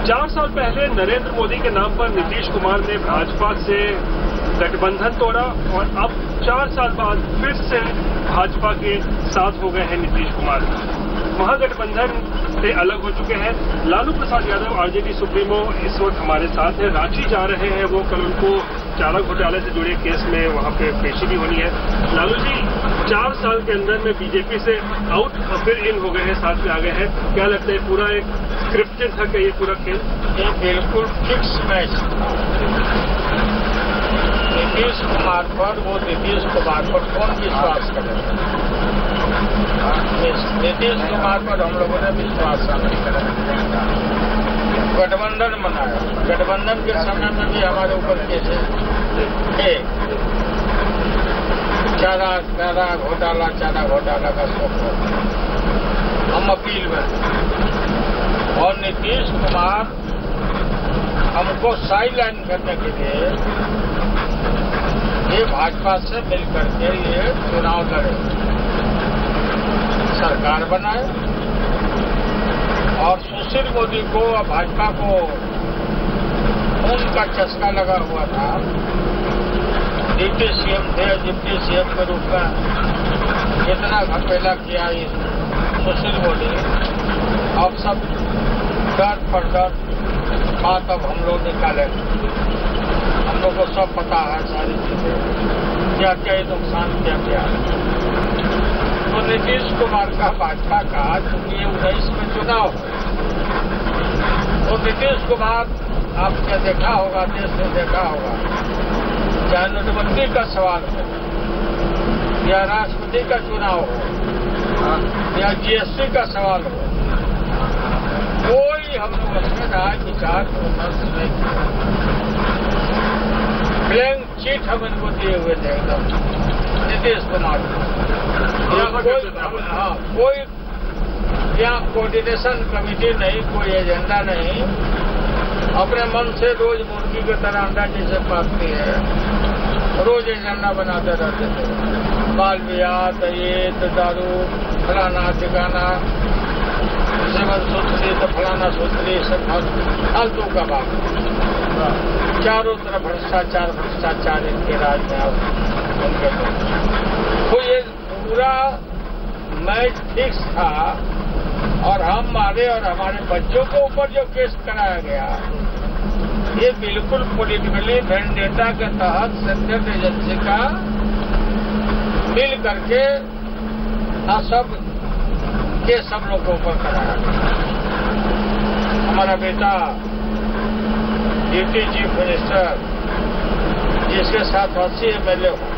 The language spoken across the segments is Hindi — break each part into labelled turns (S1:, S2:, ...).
S1: 4 साल पहले नरेंद्र मोदी के नाम पर नीतीश कुमार ने भाजपा से गठबंधन तोड़ा और अब 4 साल बाद फिर से भाजपा के साथ हो गए हैं नीतीश कुमार। महागठबंधन से अलग हो चुके हैं। लालू प्रसाद यादव आरजेडी सुप्रीमो इस वक्त हमारे साथ हैं, रांची जा रहे हैं। वो कल उनको चारा घोटाले से जुड़े केस में वहां पे पेशी भी होनी है। लालू जी, 4 साल के अंदर में बीजेपी से आउट और फिर इन हो गए हैं, साथ में आ गए हैं। क्या लगता है पूरा एक स्क्रिप्टेड था कि ये पूरा खेल?
S2: ये बिल्कुल फिक्स मैच था। नीतीश कुमार पर कौन विश्वास करेगा? नीतीश कुमार पर हम लोगों ने विश्वास नहीं करा। गठबंधन बनाया, गठबंधन के समय में भी हमारे ऊपर केसेस थे। चारा घोटाला का शौक हम अपील में, और नीतीश कुमार हमको साइडलाइन करने के लिए ये भाजपा से मिलकर के ये चुनाव लड़े, सरकार बनाए, और सुशील मोदी को और भाजपा को उनका चस्का लगा हुआ था। डिप्टी सीएम थे, डिप्टी सीएम के रूप में कितना घपेला किया सुशील मोदी। अब सब डर पर डर बात अब हम लोग निकालेंगे। हम लोग को सब पता है सारी चीजें, क्या क्या नुकसान क्या क्या है। तो नीतीश कुमार का भाजपा का चूंकि 19 में चुनाव, तो नीतीश कुमार आपने देखा होगा, देश ने देखा होगा, चाहे नोटबंदी का सवाल हो या राष्ट्रपति का चुनाव हो या जीएसटी का सवाल हो, कोई हम लोग उसमें राय विचार नहीं किया। ब्लैंक चिट हम इनको दिए हुए थे एकदम नीतीश कुमार को। कोई यहाँ कोऑर्डिनेशन कमेटी नहीं, कोई एजेंडा नहीं, अपने मन से रोज मुर्गी की तरह अंडा जैसे पाती है, रोज एजेंडा बनाते रहते थे। बाल विवाह, दहेज, दारू, फलाना ठिकाना, सेवन सूत्री तो फलाना सूत्री, सब फालतू का बात। चारों तरफ भ्रष्टाचार इनके राज में उनके तो ये पूरा मैच फिक्स था। और हमारे और हमारे बच्चों के ऊपर जो केस कराया गया, ये बिल्कुल पॉलिटिकली वेंडेटा के तहत सेंट्रल एजेंसी का मिल करके सब केस सब लोग के ऊपर कराया गया। हमारा बेटा डिप्टी चीफ मिनिस्टर, जिसके साथ 80 MLA हो,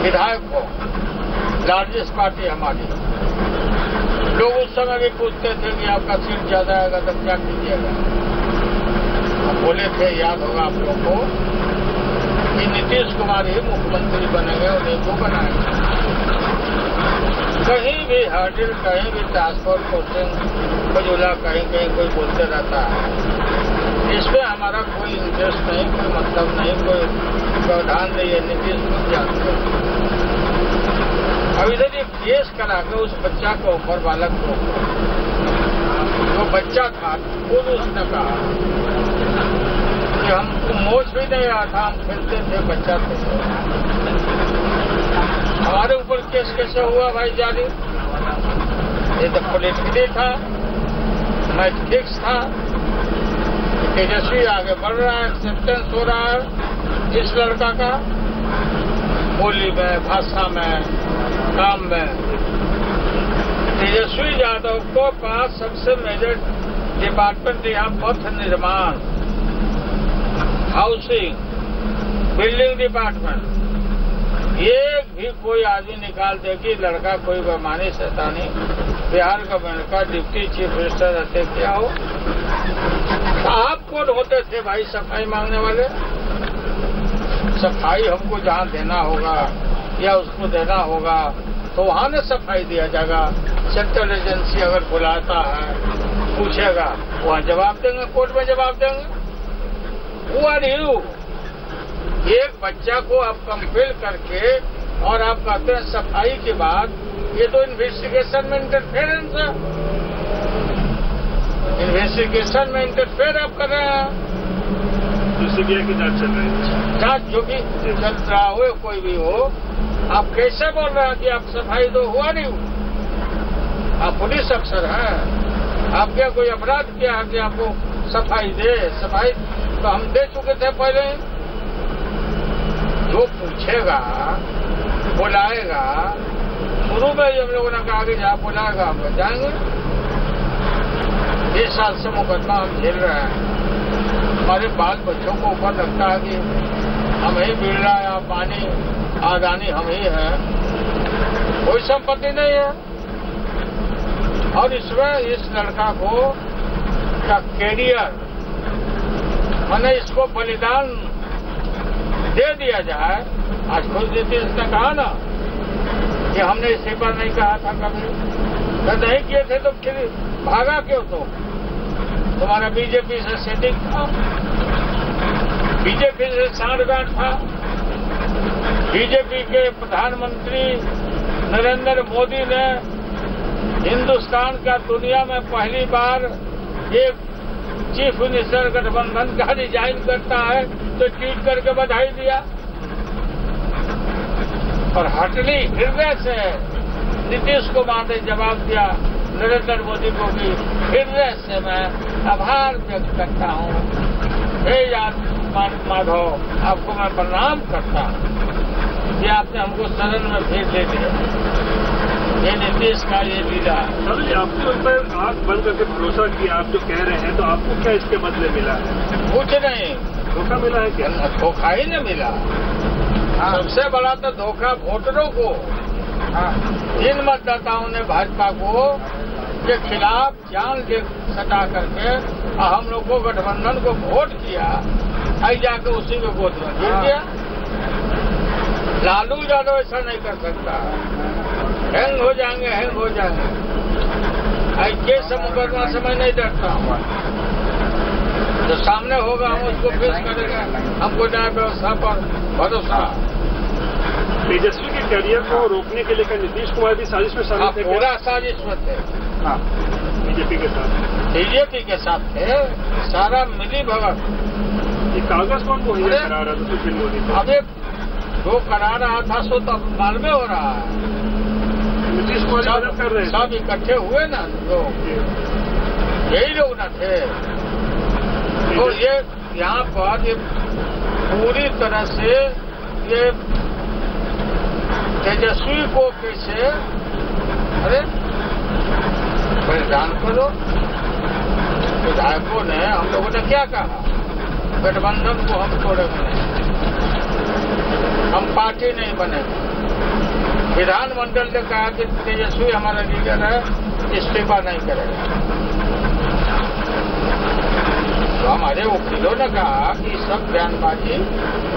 S2: विधायक हो, लार्जेस्ट पार्टी हमारी, लोग उस समय भी पूछते थे कि आपका सीट ज्यादा आएगा तो क्या कीजिएगा। हम बोले थे, याद होगा आप लोग को, कि नीतीश कुमार ही मुख्यमंत्री बनेंगे और इनको बनाएंगे। कहीं भी हर्डल, कहीं भी ट्रांसपोर्ट क्वेश्चन फजूला, कहीं कोई बोलते रहता है। इसमें हमारा कोई इंटरेस्ट नहीं, कोई मतलब नहीं, कोई प्रावधान नहीं है। नीतीश खुद जानते हैं। अब इधर ये केस करा के उस बच्चा के ऊपर, बालक को, जो बच्चा था, खुद उसने कहा कि हमको मोच भी नहीं आया था, हम खेलते थे, बच्चा थे। हमारे ऊपर केस कैसे हुआ भाई जानी? ये तो पॉलिटिकली था, मैच फिक्स था। तेजस्वी आगे बढ़ रहा है, एक्सेप्टेंस हो रहा है इस लड़का का, बोली में, भाषा में, काम में। तेजस्वी यादव को पास सबसे मेजर डिपार्टमेंट यहाँ पथ निर्माण, हाउसिंग, बिल्डिंग डिपार्टमेंट, एक भी कोई आदमी निकाल देगी लड़का कोई बेमानी शैतानी बिहार गवर्नमेंट का डिप्टी चीफ मिनिस्टर रहते क्या हो। आप कौन होते थे भाई सफाई मांगने वाले? सफाई हमको जहाँ देना होगा या उसको देना होगा तो वहाँ न सफाई दिया जाएगा। सेंट्रल एजेंसी अगर बुलाता है, पूछेगा, वहाँ जवाब देंगे, कोर्ट में जवाब देंगे। वो आर यू? एक बच्चा को आप कंपेल करके और आप कहते हैं सफाई के बाद, ये तो इन्वेस्टिगेशन में इंटरफेरेंस है। इन्वेस्टिगेशन में इंटरफेयर आप कर रहे हैं।
S1: तो सीबीआई की जांच चल रही है।
S2: जांच जो भी चल रहा हो, कोई भी हो, आप कैसे बोल रहे हैं कि आप सफाई दो? हुआ नहीं हुआ। आप पुलिस अफसर हैं, आप क्या कोई अपराध किया है कि आपको सफाई दे? सफाई तो हम दे चुके थे पहले। जो पूछेगा, बुलाएगा, शुरू में ही हम लोगों ने कहा कि जहाँ बुलाएगा हम जाएंगे। 20 साल से मुकदमा हम झेल रहे हैं। हमारे बाल बच्चों को ऊपर लगता है कि हम ही बिरला या पानी आदानी हम ही हैं, कोई संपत्ति नहीं है। और इसमें इस लड़का को का कैरियर, मैंने इसको बलिदान दे दिया जाए। आज खुद नीतीश ने कहा ना कि हमने इसी पर नहीं कहा था कभी, तो नहीं किए थे तो फिर भागा क्यों? तो तुम्हारा बीजेपी से सेटिंग था, बीजेपी से सांठगांठ था। बीजेपी के प्रधानमंत्री नरेंद्र मोदी ने हिंदुस्तान का दुनिया में पहली बार एक चीफ मिनिस्टर गठबंधन का रिजाइन करता है तो ट्वीट करके बधाई दिया। और हटली हृदय से नीतीश कुमार ने जवाब दिया नरेंद्र मोदी को भी हृदय से मैं आभार व्यक्त करता हूँ। हे याद माधव, आपको मैं प्रणाम करता हूँ कि आपने हमको सदन में भेज दे दिया। ये नीतीश का ये लीला।
S1: चलो, आपने उन पर आंख बंद करके भरोसा किया, आप जो कह रहे हैं, तो आपको क्या इसके बदले मिला है?
S2: कुछ नहीं।
S1: धोखा मिला है क्या?
S2: धोखा ही नहीं मिला। सबसे बड़ा तो धोखा वोटरों को, इन मतदाताओं ने भाजपा को के खिलाफ जान ले सटा करके हम लोग को गठबंधन को वोट किया, आई जाके उसी को गोद में गिर गया। लालू यादव ऐसा नहीं कर सकता। हैंग हो जाएंगे, हैंग हो जाएंगे। आई केस मुकदमा से मैं नहीं डरता हूँ। जो सामने होगा हम उसको पेश करेंगे। हमको न्याय व्यवस्था पर भरोसा।
S1: तेजस्वी के करियर को रोकने के लिए क्या नीतीश कुमार भी साजिश में शामिल थे?
S2: पूरा साजिश में थे।
S1: हाँ, बीजेपी के साथ।
S2: बीजेपी के साथ थे, सारा मिली भगत।
S1: ये कागज कौन मुहैया करा रहा था सुशील मोदी को?
S2: अबे जो करा रहा था सो तो बाद में हो रहा है।
S1: नीतीश कुमार मदद कर रहे हैं।
S2: सब इकट्ठे हुए ना लोग, यही लोग न थे। तो ये यहाँ पर ये पूरी तरह से ये तेजस्वी को कैसे, अरे बलिदान करो। विधायकों ने, हम लोगों ने क्या कहा? गठबंधन को हम तोड़ेंगे नहीं, हम पार्टी नहीं बनेंगे। विधानमंडल ने कहा कि तेजस्वी हमारा लीडर है, इस्तीफा नहीं करेगा। तो हमारे वकीलों ने कहा कि सब बयानबाजी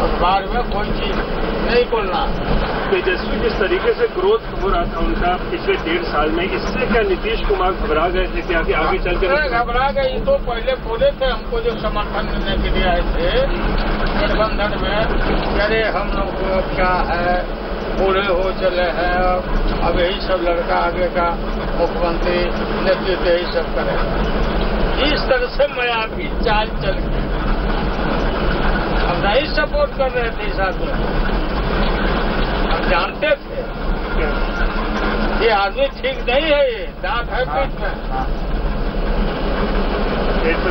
S2: अखबार में कोई चीज नहीं बोलना।
S1: तेजस्वी जिस तरीके से ग्रोथ हो रहा था उनका पिछले 1.5 साल में, इससे क्या नीतीश कुमार घबरा गए थे क्या कि आगे चलकर?
S2: घबरा गए तो पहले बोले थे हमको, जो समर्थन देने के लिए आए थे गठबंधन में, अरे हम लोग क्या है, बूढ़े हो चले हैं, अब यही सब लड़का आगे का मुख्यमंत्री नेतृत्व यही सब करेगा। इस तरह से मैं आपकी चाल चल गई। हम नहीं सपोर्ट कर रहे थे इस आदमी को। हम जानते थे ये आदमी ठीक नहीं है, ये दांत है पीठ में।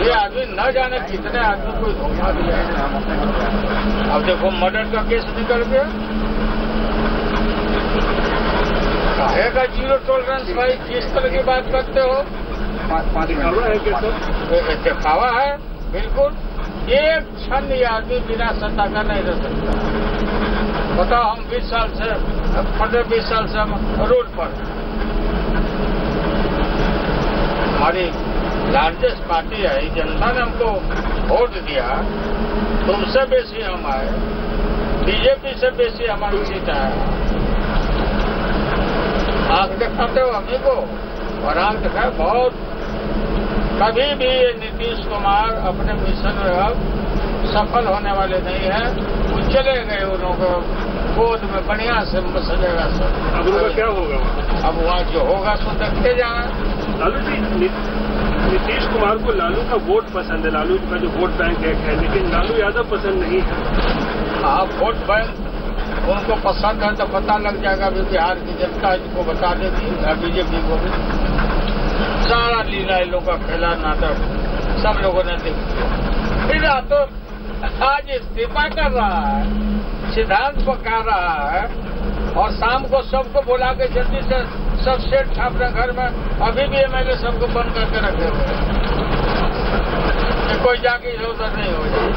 S2: ये आदमी न जाने कितने आदमी को धोखा दिया है। अब देखो मर्डर का केस निकल गया। कहेगा जीरो टॉलरेंस भाई, किस तरह की बात करते हो?
S1: दिखावा है क्या सर?
S2: दिखावा है बिल्कुल। एक क्षण ये आदमी बिना सत्ता का नहीं रह सकता। बताओ, हम 20 साल से 15-20 साल से हम रोड पर, हमारी लार्जेस्ट पार्टी है, जनता ने हमको वोट दिया, तुमसे बेसी हम आए, बीजेपी से बेसी हमारी सीट आया। आंख दिखाते हो हमी को, और आंख दिखाए बहुत। कभी भी ये नीतीश कुमार अपने मिशन में अब सफल होने वाले नहीं है। वो चले गए उन्होंने गोद में बढ़िया से मसलेगा सब।
S1: अब उनका क्या होगा?
S2: अब वहाँ जो होगा सो देखते जाए।
S1: लालू जी, नीतीश कुमार को लालू का वोट पसंद है, लालू का जो वोट बैंक है, लेकिन लालू यादव पसंद नहीं है।
S2: हाँ, वोट बैंक उनको पसंद है तो पता लग जाएगा। अभी बिहार की जनता इनको बता देगी, बीजेपी को भी। सारा लीला इन लोगों का खेला नाटक सब लोगों ने देख लिया। फिर तो आज इस्तीफा कर रहा है, सिद्धांत पका रहा है, और शाम को सबको बुला के जल्दी से सब सेठ अपने घर में अभी भी एमएलए सबको बंद करके रखे हुए हैं, कोई जाके इधर उधर नहीं हो जाए।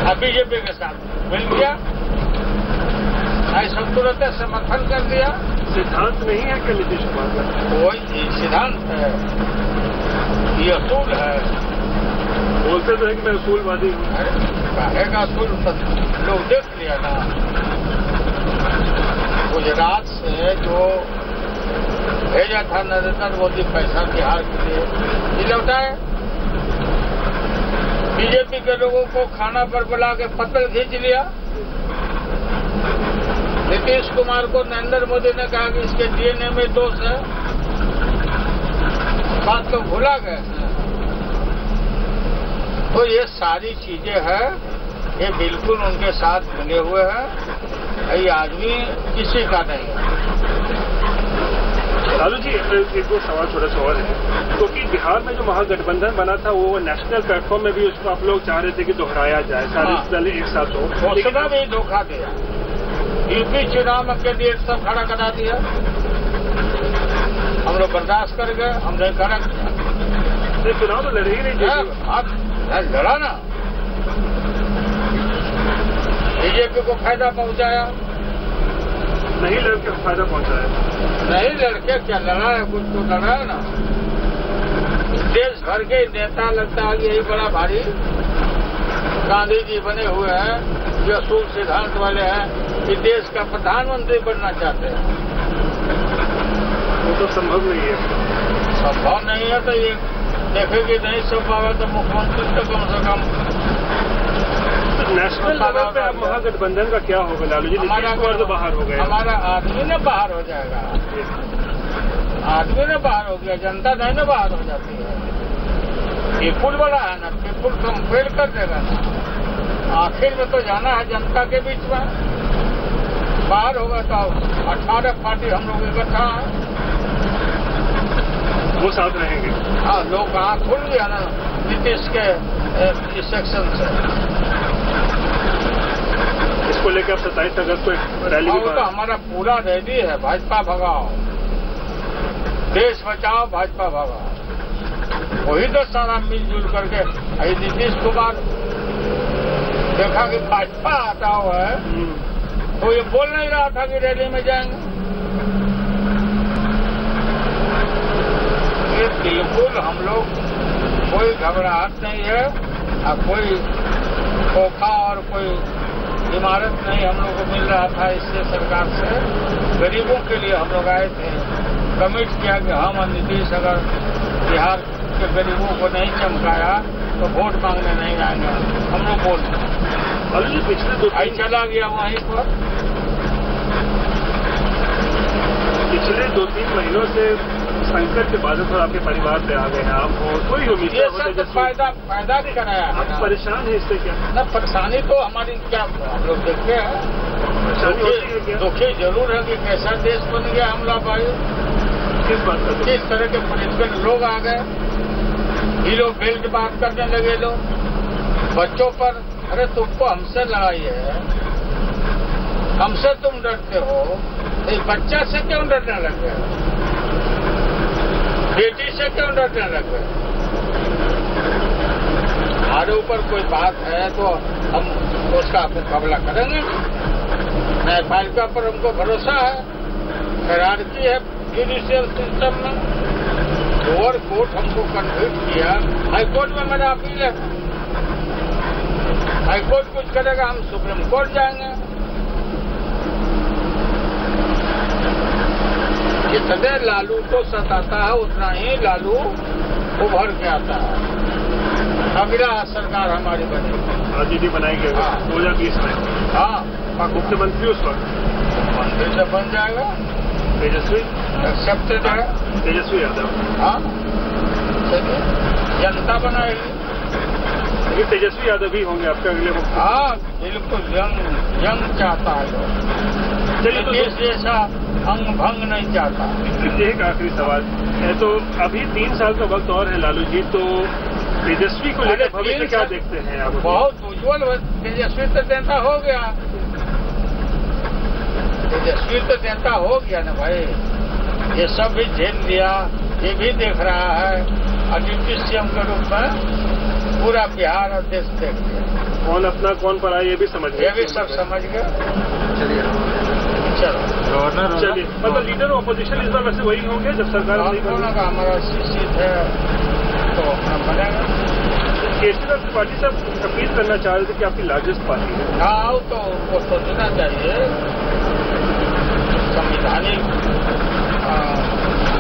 S2: अब बीजेपी के साथ मिल गया, ऐसा तुरंत समर्थन कर दिया।
S1: सिद्धांत नहीं है क्या नीतीश कुमार का?
S2: कोई सिद्धांत है, ये असूल है।
S1: बोलते तो है कि मैं असूलवादी हूँ।
S2: कहेगा असूल लोग देख लिया ना, गुजरात से जो भेजा था नरेंद्र मोदी पैसा बिहार के लिए, ये लौटाए। बीजेपी के लोगों को खाना पर बुला के पत्थर खींच लिया। नीतीश कुमार को नरेंद्र मोदी ने कहा कि इसके डीएनए में दोष है, बात तो भूला गए। तो ये सारी चीजें हैं, ये बिल्कुल उनके साथ मिले हुए हैं। ये आदमी किसी का नहीं है।
S1: लालू जी, एक दो सवाल छोटा सा और है, क्योंकि बिहार में जो महागठबंधन बना था वो नेशनल प्लेटफॉर्म में भी उसको आप लोग चाह रहे थे कि दोहराया जाए, सारे दल एक साथ हो,
S2: उसका भी धोखा दिया। यूपी चुनाव के लिए सब खड़ा करा दिया, हम लोग बर्दाश्त कर गए, हमने खड़ा किया।
S1: चुनाव तो लड़े ही नहीं।
S2: आप लड़ा ना, बीजेपी को फायदा पहुंचाया,
S1: नहीं लड़के फायदा पहुंचाया।
S2: नहीं लड़के क्या लड़ा है, कुछ तो लड़ा है ना। देश भर के नेता लगता है यही बड़ा भारी गांधी जी बने हुए हैं, जो असूल सिद्धांत वाले हैं कि देश का प्रधानमंत्री बनना चाहते हैं।
S1: वो तो संभव नहीं है।
S2: संभव नहीं है तो ये देखेगी नहीं संभव है तो मुख्यमंत्री तो कम से कम
S1: नेशनल लेवल पे अब महागठबंधन का क्या होगा लालू जी? नीतीश कुमार तो बाहर हो गए,
S2: हमारा आदमी ने बाहर हो जाएगा, आदमी ने बाहर हो गया, जनता नहीं ना बाहर हो जाती है। पीपुल बड़ा है ना, पीपुल कंपेयर कर देगा ना, आखिर में तो जाना है जनता के बीच में। बाहर होगा तो 18 पार्टी हम लोग इकट्ठा है,
S1: वो साथ रहेंगे।
S2: हाँ, लोग आँख खुल गया ना नीतीश के सेक्शन से।
S1: इसको लेकर अब 27 अगस्त को एक रैली भी
S2: तो हमारा पूरा रैली है, भाजपा भगाओ, देश बचाओ, भाजपा भगाओ। वही तो सारा मिलजुल करके नीतीश कुमार देखा कि भाजपा आता हुआ है तो ये बोल नहीं रहा था कि रैली में जाएंगे। ये बिल्कुल हम लोग कोई घबराहट नहीं है और कोई खोखा और कोई इमारत नहीं हम लोग को मिल रहा था इससे सरकार से। गरीबों के लिए हम लोग आए थे, कमिट किया कि हम नीतीश अगर बिहार के गरीबों को नहीं चमकाया तो वोट मांगने नहीं आएंगे। हम लोग बोल
S1: पिछले
S2: चला गया वहीं पर।
S1: पिछले 2-3 महीनों से संकट के बाद और आपके परिवार पे आ गए हैं आप, और कोई उम्मीद
S2: ये फायदा भी कराया।
S1: आप परेशान है इससे क्या?
S2: न परेशानी तो हमारी क्या, हम लोग देखते हैं
S1: परेशानी होती है क्या?
S2: दुखी जरूर है कि कैसा देश बन गया हमला भाई।
S1: किस बात का?
S2: किस तरह के पॉलिटिकल लोग आ गए, ये लोग बेल्ट बात करने लगे, लोग बच्चों पर। अरे तुमको हमसे लड़ाई है, हमसे तुम डरते हो, तो बच्चा से क्यों डरने लग गए? बेटी से क्यों डरने लग गए? हमारे ऊपर कोई बात है तो हम उसका मुकाबला करेंगे। न्यायपालिका पर हमको भरोसा है, हायरार्की है जुडिशियल सिस्टम में। लोअर कोर्ट हमको कन्विक्ट किया, हाईकोर्ट में मेरा अपील है, हाईकोर्ट कुछ करेगा हम सुप्रीम कोर्ट जाएंगे। जितने लालू को सताता है उतना ही लालू उभर के आता है। अगला सरकार हमारी बनेगी,
S1: राजनीति बनाएंगे 2020 में।
S2: हाँ,
S1: मुख्यमंत्री उस वक्त
S2: मंत्री से बन जाएगा
S1: तेजस्वी।
S2: एक्सेप्टेड है
S1: तेजस्वी यादव।
S2: हाँ, चलिए जनता बनाएगी।
S1: लेकिन तेजस्वी यादव भी होंगे आपके अगले मुख्य।
S2: हाँ बिल्कुल, यंग चाहता है लोग।
S1: चलिए तो
S2: देश जैसा अंग भंग नहीं चाहता।
S1: एक आखिरी सवाल है, तो अभी 3 साल का वक्त और है लालू जी, तो तेजस्वी को लेकर भविष्य क्या देखते हैं आप?
S2: बहुत उज्जवल, तेजस्वी तो नेता हो गया, तेजस्वी तो नेता हो गया ना भाई। ये सब भी झेल लिया, ये भी देख रहा है, और डिप्टी सीएम के रूप में पूरा बिहार और देश देख लिया।
S1: कौन अपना कौन पराया ये भी समझ गए,
S2: ये भी सब समझ गए।
S1: चलिए
S2: गवर्नर
S1: चलिए, मतलब लीडर ऑपोजिशन इस बार वैसे वही होंगे जब सरकार नहीं
S2: दोनों का हमारा सीट है तो अपना बनेगा।
S1: केसरी त्रिपाठी साहब अपील करना चाह रहे थे कि आपकी लार्जेस्ट पार्टी है।
S2: हाँ, तो वो सोचना चाहिए, संवैधानिक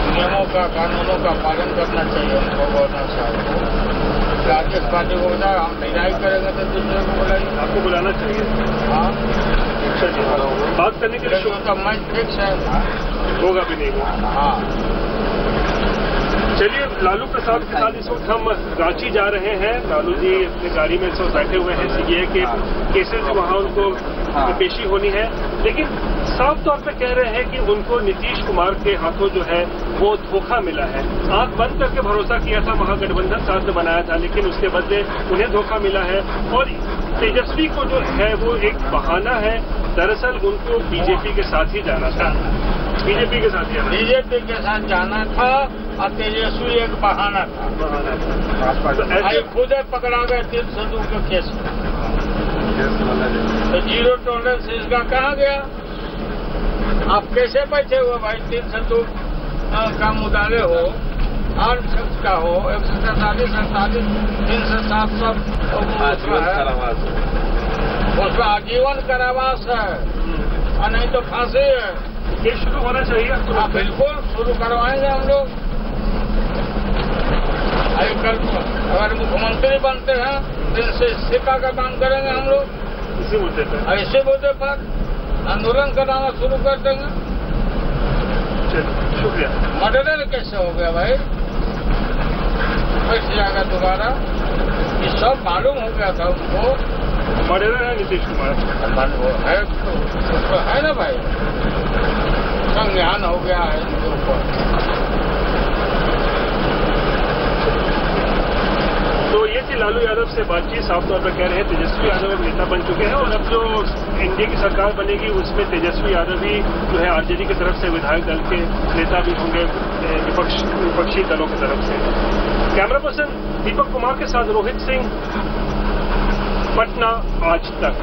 S2: नियमों का, कानूनों का पालन करना चाहिए उनको, गवर्नर साहब को। लार्जेस्ट पार्टी को बताए हम नहीं करेंगे तो दूसरे को बुलाएंगे।
S1: आपको बुलाना चाहिए।
S2: हाँ,
S1: चलिए बात करने के लिए
S2: तो मैं फिक्स है,
S1: होगा भी नहीं होगा।
S2: हाँ।
S1: चलिए, लालू प्रसाद के साथ इस वक्त हम रांची जा रहे हैं। लालू जी अपनी गाड़ी में इस वक्त बैठे हुए हैं, सीबीआई के केसेस जो वहां उनको पेशी होनी है, लेकिन साफ तौर पे कह रहे हैं कि उनको नीतीश कुमार के हाथों जो है वो धोखा मिला है। आंख बंद करके भरोसा किया था, महागठबंधन साथ में बनाया था, लेकिन उसके बदले उन्हें धोखा मिला है। और तेजस्वी को जो है वो एक बहाना है, दरअसल उनको बीजेपी के साथ ही जाना था, बीजेपी के साथ
S2: जाना था, और तेजस्वी एक बहाना था। तो खुद पकड़ा गए 302 के केस में, तो जीरो टॉलरेंस इसका कहा गया। आप कैसे बैठे हुए भाई, 302 का मुदाले हो, आर्म शख्स का हो, 147, 48, 307 सब उसका आजीवन कारावास है, और नहीं तो फांसी है।
S1: ये शुरू होना चाहिए।
S2: हाँ बिल्कुल, शुरू करवाएंगे हम लोग। कल अगर मुख्यमंत्री बनते हैं तो इनसे इस्तीफा का काम करेंगे हम लोग।
S1: इसी मुद्दे पर,
S2: इसी मुद्दे पर आंदोलन कराना शुरू कर देंगे।
S1: चलिए, शुक्रिया।
S2: मर्डर कैसे हो गया भाई, बैठ जाएगा दोबारा, ये सब मालूम हो गया था उनको।
S1: मर्डर है नीतीश कुमार,
S2: है तो है ना भाई, संज्ञान हो गया है इनके ऊपर।
S1: तो ये थी लालू यादव से बातचीत। साफ तौर पर कह रहे हैं तेजस्वी यादव अब नेता बन चुके हैं, और अब जो एनडीए की सरकार बनेगी उसमें तेजस्वी यादव ही जो है आरजेडी की तरफ से विधायक दल के नेता भी होंगे, विपक्षी दलों की तरफ से। कैमरा पर्सन दीपक कुमार के साथ रोहित सिंह, पटना आज तक।